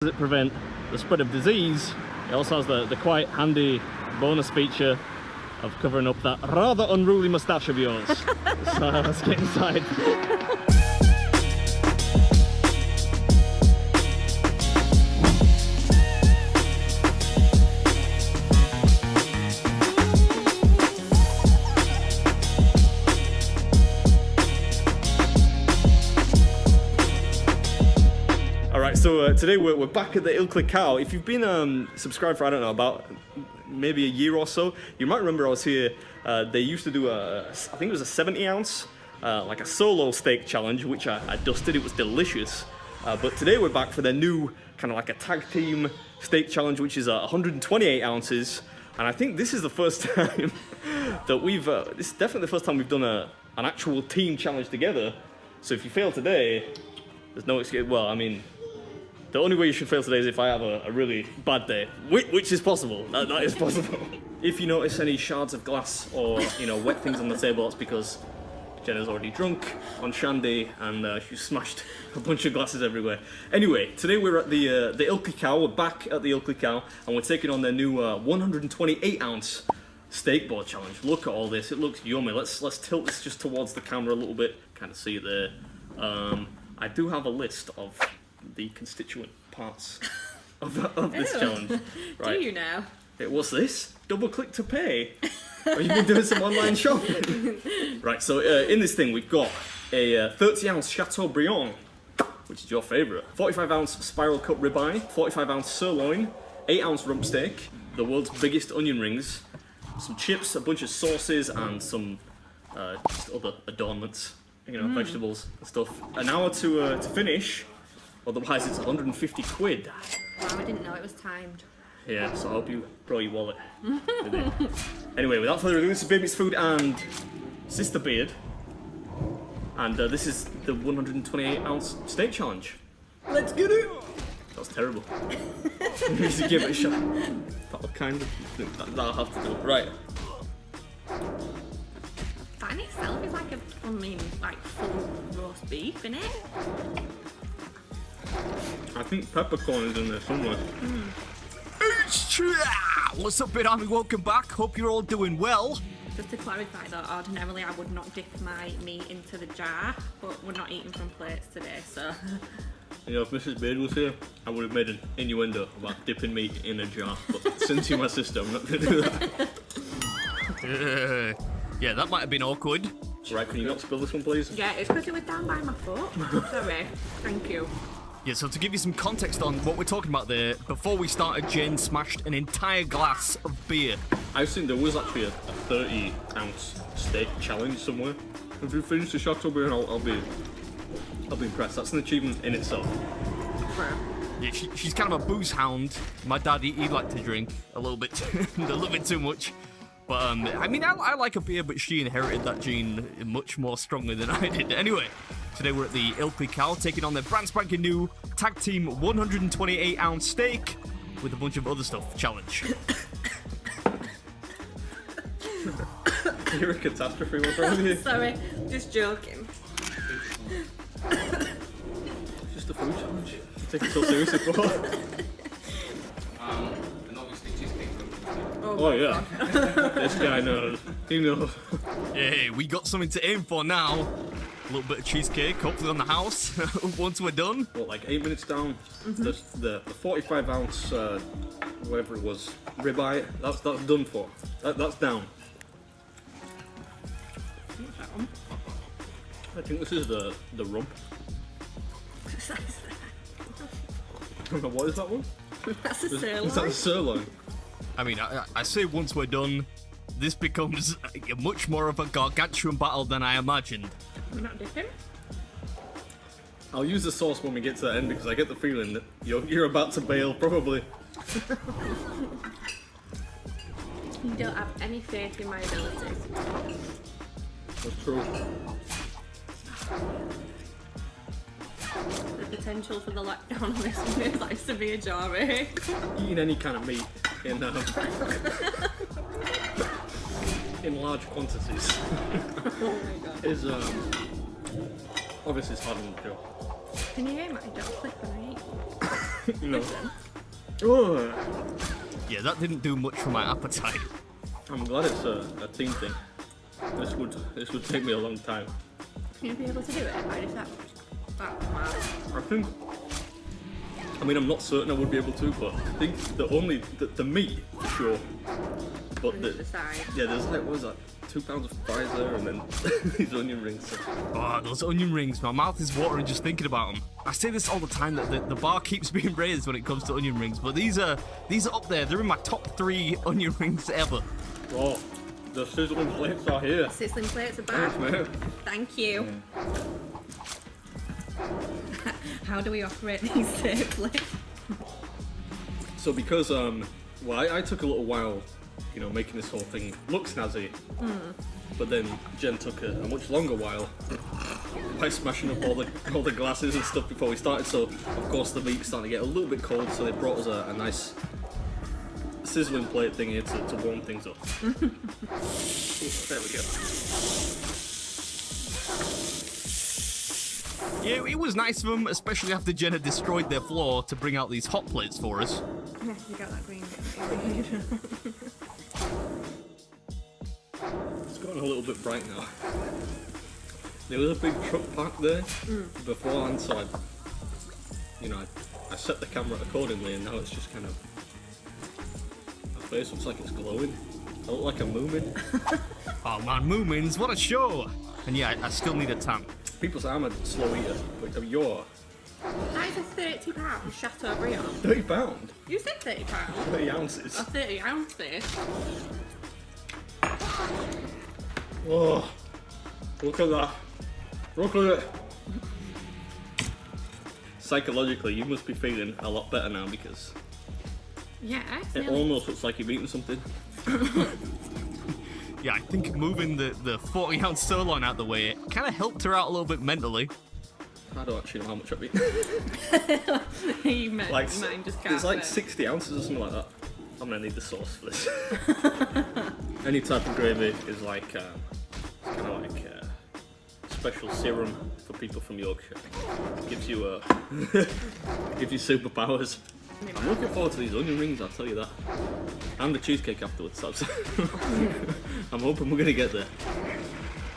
Does it prevent the spread of disease? It also has the quite handy bonus feature of covering up that rather unruly moustache of yours. So let's get inside. So today we're back at the Ilkley Cow. If you've been subscribed for, I don't know, about maybe a year or so, you might remember I was here. They used to do I think it was a 70 ounce, like a solo steak challenge, which I dusted. It was delicious. But today we're back for their new kind of like a tag team steak challenge, which is 128 ounces. And I think this is the first time that this is definitely the first time we've done an actual team challenge together. So if you fail today, there's no excuse. Well, I mean, the only way you should fail today is if I have a really bad day, which is possible. That is possible. If you notice any shards of glass or wet things on the table, that's because Jenna's already drunk on Shandy and she smashed a bunch of glasses everywhere. Anyway, today we're at the Ilkley Cow. We're back at the Ilkley Cow and we're taking on their new 128 ounce steak board challenge. Look at all this. It looks yummy. Let's tilt this just towards the camera a little bit. Kind of see it there. I do have a list of the constituent parts of this challenge. Right. Do you now? What's this? Double click to pay. Have you been doing some online shopping? Right, so in this thing we've got a 30 ounce Chateaubriand, which is your favourite, 45 ounce spiral cut ribeye, 45 ounce sirloin, 8 ounce rump steak, the world's biggest onion rings, some chips, a bunch of sauces and some just other adornments, vegetables and stuff. An hour to finish. Otherwise it's 150 quid. Wow, I didn't know it was timed. Yeah, so I hope you brought your wallet with it. Anyway, without further ado, this is Baby's Food and Sister Beard. And this is the 128 ounce steak challenge. Let's get it! That was terrible. You need to give it a shot. That'll kind of, that'll have to do it. Right. That in itself is like full roast beef, innit? I think peppercorn is in there somewhere. What's up, Bit Army? Welcome back. Hope you're all doing well. Just to clarify though, ordinarily I would not dip my meat into the jar, but we're not eating from plates today, so... If Mrs. Beard was here, I would have made an innuendo about dipping meat in a jar, but since you're my sister, I'm not going to do that. Yeah, that might have been awkward. Right, can you not spill this one, please? Yeah, it's because it was down by my foot. Sorry. Thank you. Yeah, so to give you some context on what we're talking about there, before we started, Jane smashed an entire glass of beer. I've seen there was actually a 30 ounce steak challenge somewhere. If you finish the Chateaubriand, I'll be impressed. That's an achievement in itself. Yeah, she's kind of a booze hound. My dad, he'd like to drink a little bit too much. But I mean, I like a beer, but she inherited that gene much more strongly than I did. Anyway, today we're at the Ilkley Cow, taking on their brand spanking new tag team 128 ounce steak with a bunch of other stuff challenge. You're a catastrophe, what's wrong with you? Sorry, just joking. It's just a food challenge. You take it so seriously for. Oh yeah, this guy knows. He knows. Hey, we got something to aim for now. A little bit of cheesecake, hopefully on the house, once we're done. What, like 8 minutes down? The 45 ounce, whatever it was, ribeye, that's done for. That's down. I think this is the rump. What is that one? That's a sirloin. Is that the sirloin? I mean, I say once we're done, this becomes much more of a gargantuan battle than I imagined. We're not dipping? I'll use the sauce when we get to the end because I get the feeling that you're about to bail, probably. You don't have any faith in my abilities. That's true. The potential for the letdown on this one is like severe jarring. Eating any kind of meat in large quantities is obviously it's hard on the jaw. Can you hear my jaw click when I eat? you know. Oh, Yeah, that didn't do much for my appetite. I'm glad it's a team thing. This would take me a long time. Can you be able to do it? I just have that mad. I think. I mean, I'm not certain I would be able to, but I think the meat, for sure. But The side. yeah, there's like, what was that? 2 pounds of fries there, and then these onion rings. Oh, those onion rings, my mouth is watering just thinking about them. I say this all the time, that the bar keeps being raised when it comes to onion rings, but these are up there. They're in my top 3 onion rings ever. Oh, the sizzling plates are here. Sizzling plates are back. Thanks, mate. Thank you. How do we operate these safely? So because I took a little while, you know, making this whole thing look snazzy, but then Jen took a much longer while by smashing up all the glasses and stuff before we started. So of course the meat's starting to get a little bit cold. So they brought us a nice sizzling plate thing here to warm things up. There we go. Yeah, it was nice of them, especially after Jen had destroyed their floor, to bring out these hot plates for us. Yeah, you got that green bit. It's gotten a little bit bright now. There was a big truck parked there beforehand, so I set the camera accordingly, and now it's just kind of, my face looks like it's glowing. I look like a moomin. Oh man, Moomins, what a show! And yeah, I still need a tan. People say I'm a slow eater, but you're That is a £30 Chateaubriand. £30. You said £30. 30 ounces. Or 30 ounces. Oh, look at that. Look at it. Psychologically, you must be feeling a lot better now because Yeah, it's it nearly- almost looks like you've eaten something. Yeah, I think moving the 40 ounce sirloin out the way kind of helped her out a little bit mentally. I don't actually know how much I've eaten. You meant Like, mine just can't it's like fit. 60 ounces or something like that. I'm gonna need the sauce for this. Any type of gravy is like, it's kind of like special serum for people from Yorkshire. Gives you gives you superpowers. I'm looking forward to these onion rings, I'll tell you that. And the cheesecake afterwards. I'm hoping we're gonna get there.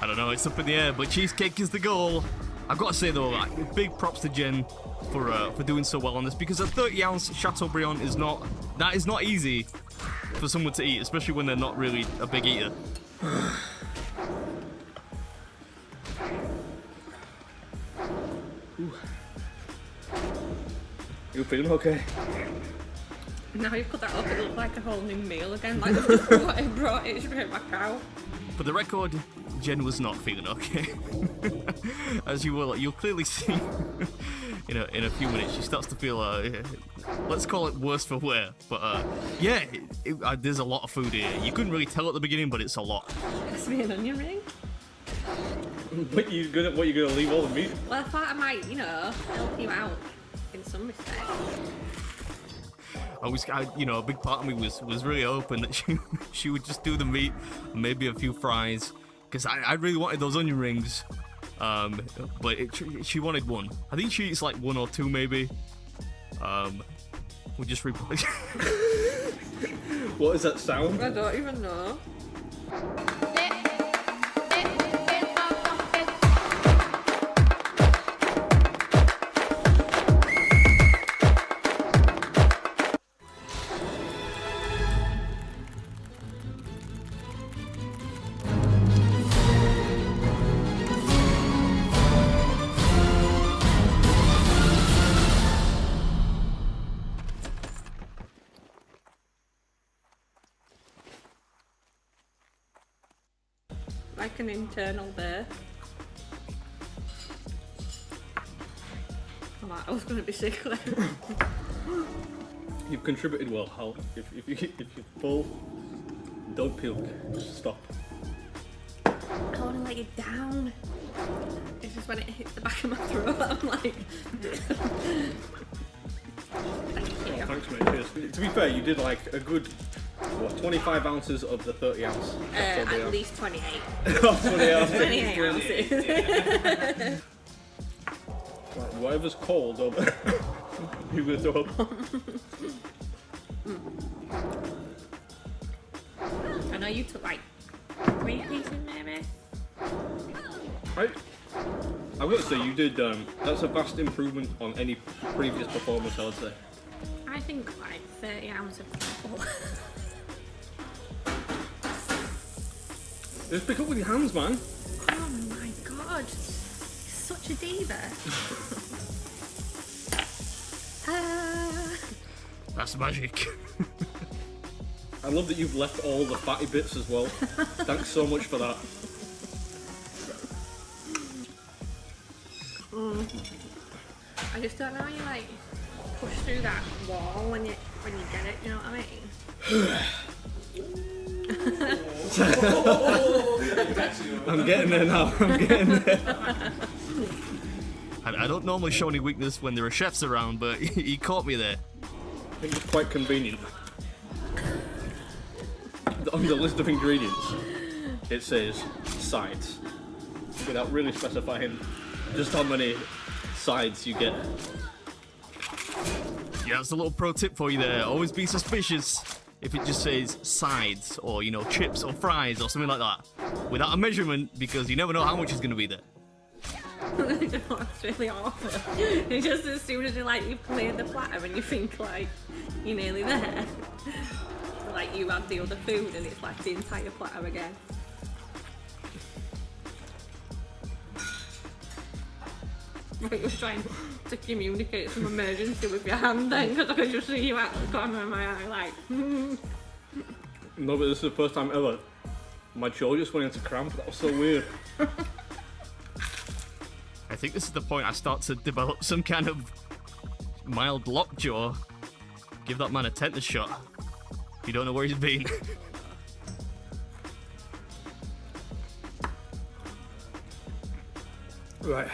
I don't know, it's up in the air, but cheesecake is the goal. I've got to say though, like, big props to Jen for doing so well on this, because a 30 ounce Chateaubriand is not easy for someone to eat, especially when they're not really a big eater. You feeling okay? Now you've put that up, it looks like a whole new meal again. Like they've just brought it straight back out. For the record, Jen was not feeling okay. As you'll clearly see in a few minutes, she starts to feel, let's call it worse for wear. But yeah, there's a lot of food here. You couldn't really tell at the beginning, but it's a lot. It's me an onion ring. What you gonna leave all the meat? Well, I thought I might, help you out in some respect. A big part of me was really hoping that she would just do the meat, maybe a few fries, because I really wanted those onion rings, but she wanted one. I think she eats like one or two maybe. We'll just What is that sound? I don't even know. Like an internal birth. I was going to be sickly. You've contributed well, Hal. If you fall, don't puke. Just stop. I want to lay it down. It's just when it hits the back of my throat, I'm like... Thank you. Thanks, mate. Cheers. To be fair, you did like a good 25 ounces of the 30 ounce. At least 28. 28 ounces. 28 ounces. Right, whatever's cold over. You're gonna throw up. I know you took like 3 pieces maybe. I would say you did. That's a vast improvement on any previous performance, I would say. I think like 30 ounces of people. Just pick up with your hands, man. Oh my god. Such a diva. That's magic. I love that you've left all the fatty bits as well. Thanks so much for that. I just don't know how you like push through that wall when you get it, you know what I mean? I'm getting there now. I'm getting there. I don't normally show any weakness when there are chefs around, but he caught me there. I think it's quite convenient. On the list of ingredients, it says sides, without really specifying just how many sides you get. Yeah, that's a little pro tip for you there. Always be suspicious if it just says sides or, you know, chips or fries or something like that without a measurement, because you never know how much is going to be there. It's really awful. It's just as soon as you've cleared the platter and you think like you're nearly there, like you add the other food and it's like the entire platter again. Like you're trying to communicate some emergency with your hand then, because I could just see you out the corner of my eye like No, but this is the first time ever my jaw just went into cramp. That was so weird. I think this is the point I start to develop some kind of mild lockjaw. Give that man a tetanus shot. You don't know where he's been. Right.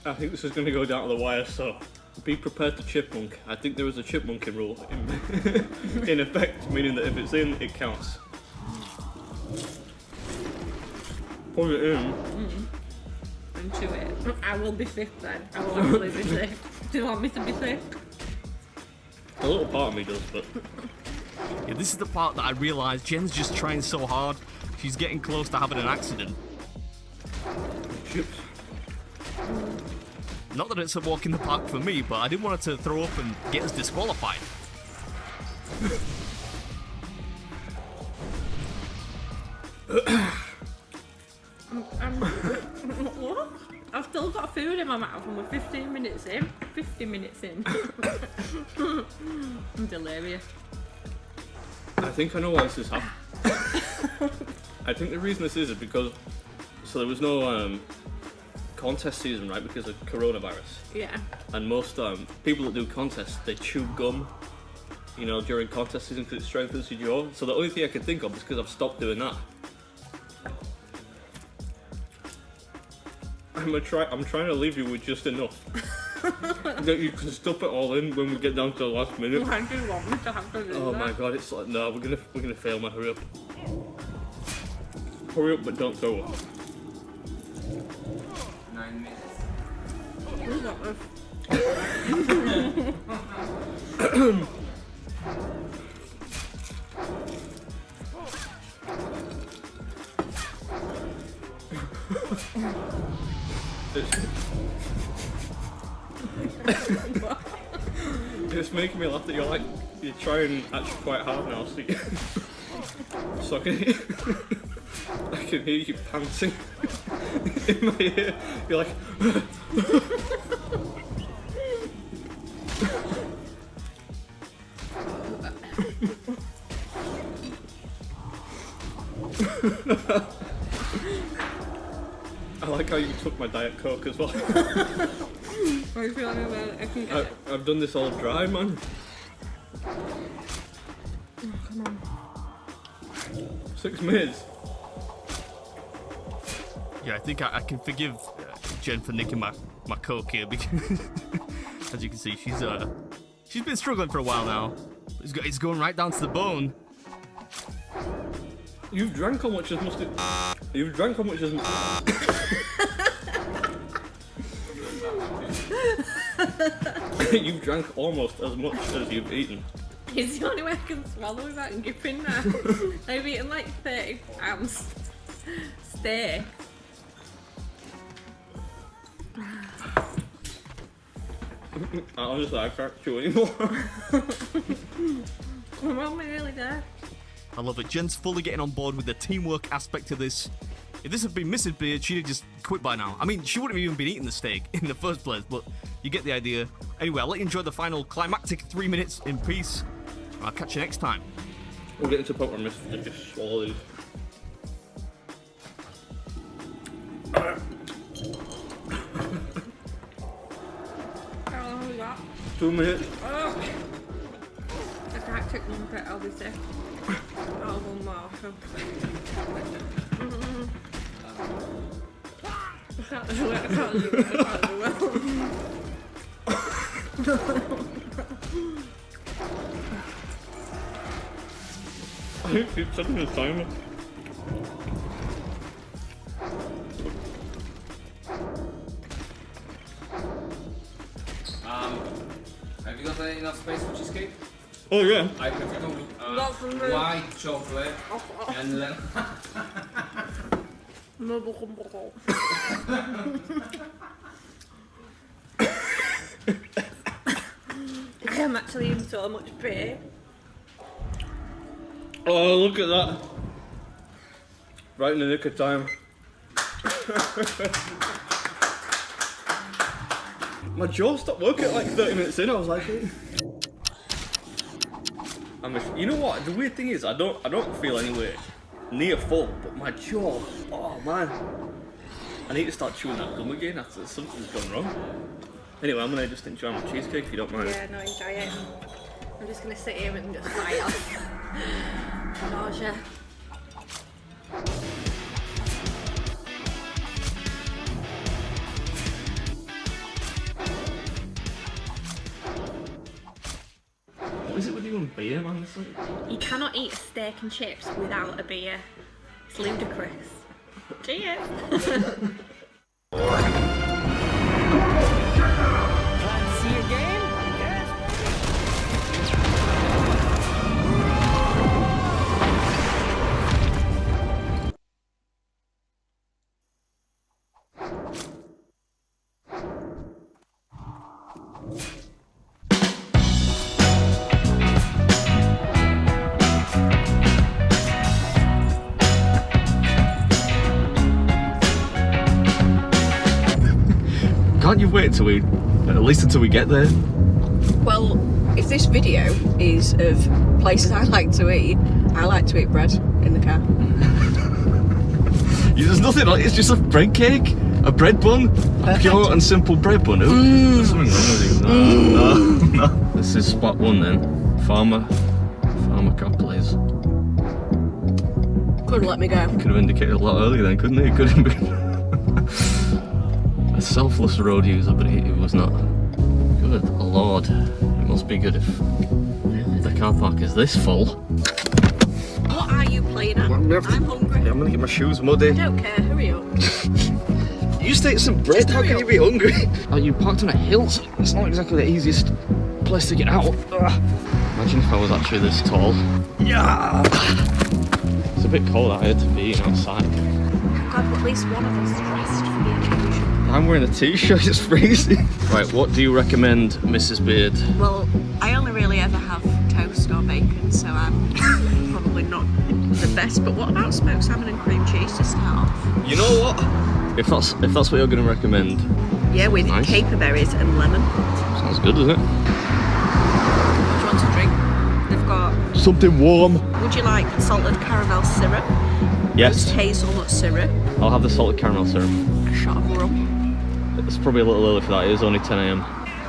I think this is going to go down to the wire, so be prepared to chipmunk. I think there is a chipmunking rule in effect, meaning that if it's in, it counts. Put it in. into it. I will be sick then. I will actually be sick. Do you want me to be sick? A little part of me does, but Yeah, this is the part that I realise Jen's just trying so hard. She's getting close to having an accident. chips. Not that it's a walk in the park for me, but I didn't want her to throw up and get us disqualified. What? I've still got food in my mouth and we're 15 minutes in. 50 minutes in. I'm delirious. I think I know why this is happening. I think the reason this is because there was no contest season, right, because of coronavirus. Yeah. And most people that do contests, they chew gum, you know, during contest season because it strengthens your jaw. So the only thing I can think of is because I've stopped doing that. I'm trying to leave you with just enough that you can stuff it all in when we get down to the last minute. Why do you want me to have to do Oh that? my god, it's like, no, we're gonna fail, man. Hurry up. Hurry up, but don't throw up. 9 minutes. Who's got this? It's making me laugh that you're trying actually quite hard now, so I can hear you panting in my ear. You're like I like how you took my Diet Coke as well. Are you feeling about it? I can get it. I've done this all dry, man. Oh, come on. 6 minutes. Yeah, I think I can forgive Jen for nicking my Coke here because, as you can see, she's been struggling for a while now. It's going right down to the bone. You've drank how much as mustard? You've drank how much as You've drank almost as much as you've eaten. It's the only way I can swallow without gipping now. I've eaten like 30-ounce steak. Honestly, I can't chew anymore. I'm only nearly there. I love it. Jen's fully getting on board with the teamwork aspect of this. If this had been Mrs. Beard, she'd have just quit by now. I mean, she wouldn't have even been eating the steak in the first place, but you get the idea. Anyway, I'll let you enjoy the final climactic 3 minutes in peace. I'll catch you next time. We're getting to the point where Mrs. Beard just swallow these. How long we got? 2 minutes. Oh. I can't take one bit, I'll be sick. Oh, one more. I can't do it, I can't do it, I can't do it. I keep setting the timer. Have you got enough space for cheesecake? Oh yeah. I prefer Not for me. white chocolate and lemon. I'm actually in so much pain. Oh, look at that. Right in the nick of time. My jaw stopped working like 30 minutes in. I was like, you know what? The weird thing is, I don't feel anywhere near full, but my jaw, oh man. I need to start chewing that gum again after something's gone wrong. Anyway, I'm gonna just enjoy my cheesecake if you don't mind. Yeah, no, enjoy it. I'm just gonna sit here and just fly off. Nausea. What is it with you and beer, man? It's like... You cannot eat a steak and chips without a beer. It's ludicrous. Cheers! Can't you wait until at least until we get there? Well, if this video is of places I like to eat bread in the car. There's nothing like it, it's just a bread cake, a bread bun, a pure and simple bread bun. There's something wrong with you. No. This is spot one then. Farmer cab, please. Couldn't let me go. Could have indicated a lot earlier then, couldn't he? Could have been a selfless road user, but he was not. Good lord, it must be good if the car park is this full. What are you playing at? I'm hungry. I'm gonna get my shoes muddy. I don't care, hurry up. You just ate some bread, how can you be hungry? Oh, you parked on a hill, so it's not exactly the easiest place to get out. Ugh. Imagine if I was actually this tall. Yeah. It's a bit cold out here to be outside. Thank God, at least one of us dressed for the occasion. I'm wearing a t-shirt, it's freezing. Right, what do you recommend, Mrs. Beard? Well, I only really ever have toast or bacon, so I'm probably not the best. But what about smoked salmon and cream cheese to start off? You know what? If that's what you're going to recommend. Yeah, with nice. caper berries and lemon. Sounds good, doesn't it? What do you want to drink? They've got... Something warm. Would you like salted caramel syrup? Yes. Hazelnut syrup. I'll have the salted caramel syrup. A shot of rum. It's probably a little early for that, it is only 10 AM.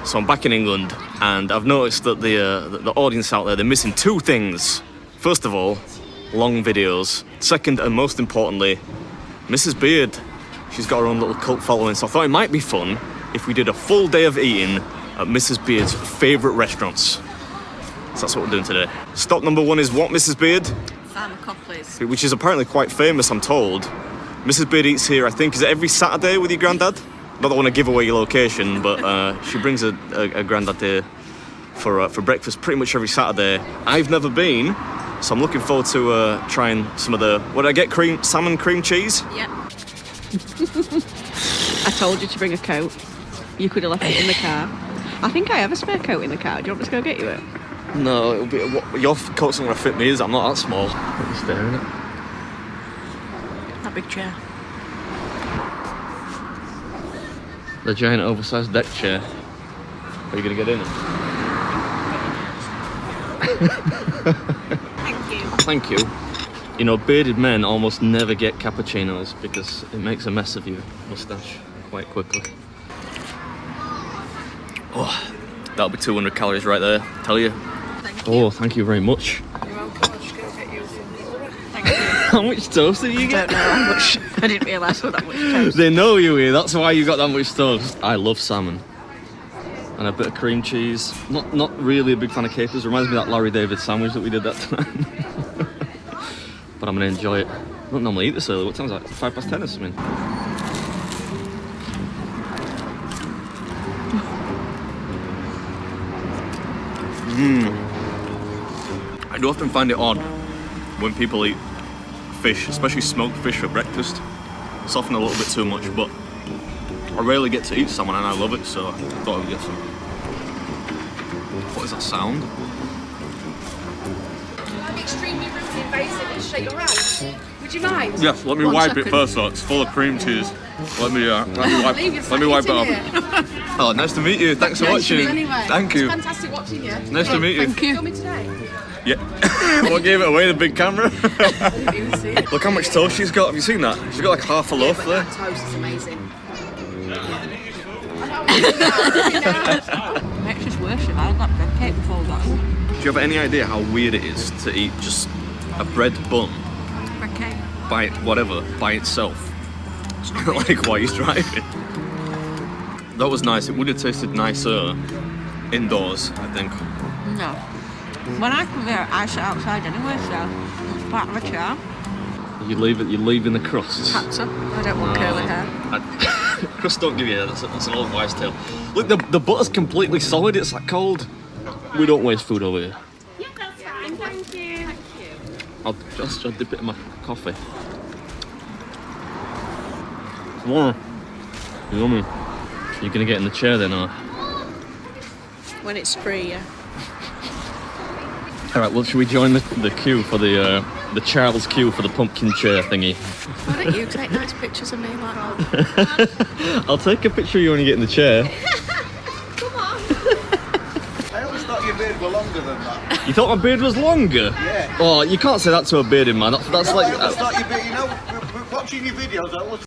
So I'm back in England, and I've noticed that the audience out there, they're missing two things. First of all, long videos. Second, and most importantly, Mrs. Beard. She's got her own little cult following, so I thought it might be fun if we did a full day of eating at Mrs. Beard's favourite restaurants. So that's what we're doing today. Stop number one is what, Mrs. Beard? Farmer Copley's. Which is apparently quite famous, I'm told. Mrs. Beard eats here, I think, is it every Saturday with your granddad? Not that I want to give away your location, but she brings a granddad here for breakfast pretty much every Saturday. I've never been, so I'm looking forward to trying some of the. What did I get? Salmon cream cheese. Yep. I told you to bring a coat. You could have left it in the car. I think I have a spare coat in the car. Do you want me to go get you it? No, it'll be your coat's not gonna fit me. Is it? I'm not that small. I'm staring at it. That big chair. The giant oversized deck chair. Are you gonna get in it? Thank you. Thank you. You know, bearded men almost never get cappuccinos because it makes a mess of your moustache quite quickly. Oh, that'll be 200 calories right there, tell you. Thank you. Oh, thank you very much. You're welcome. I'll just go get you some. Thank you. How much toast did you I get? don't know how much. I didn't realise what that much toast. They know you here, that's why you got that much toast. I love salmon. And a bit of cream cheese. Not really a big fan of capers. Reminds me of that Larry David sandwich that we did that time. But I'm gonna enjoy it. I don't normally eat this early. What time is that? 10:05 or something? I do often find it odd when people eat fish, especially smoked fish for breakfast. It's often a little bit too much, but I rarely get to eat salmon and I love it, so I thought I would get some. What is that sound? I'm extremely rude and invasive and shake your hand. Would you mind? Yes, let me wipe it first though. It's full of cream cheese. Let me wipe Leave your let me wipe it off. here. Oh, nice to meet you. Thanks for watching. Anyway, Thank you. It's fantastic watching you. Nice to meet you. Thank you. Film me today. Yeah. What gave it away, the big camera? I didn't even see it. Look how much toast she's got. Have you seen that? She's got like half a loaf But there. that toast is amazing. Makes us worse if I had that bread cake before that. Do you have any idea how weird it is to eat just a bread bun Bread cake. by itself? Like while you're driving. That was nice. It would have tasted nicer indoors, I think. No. When I come here, I sit outside anyway, so it's part of a charm. You leave in the crusts. Had to. I don't want curly hair. Crust don't give you hair. That's an old wives' tale. Look, the butter's completely solid. It's like cold. We don't waste food over here. Yeah, that's fine. Thank you. I'll just dip it in my coffee. More. Yummy. You're gonna get in the chair then, or? When it's free, yeah. All right. Well, should we join the queue for the Charles queue for the pumpkin chair thingy? Why don't you take nice pictures of me like that? I'll take a picture of you when you get in the chair. Come on. I always thought your beard were longer than that. You thought my beard was longer? Yeah. Oh, you can't say that to a bearded man. That's like. I always thought your beard, you know, watching your videos, I always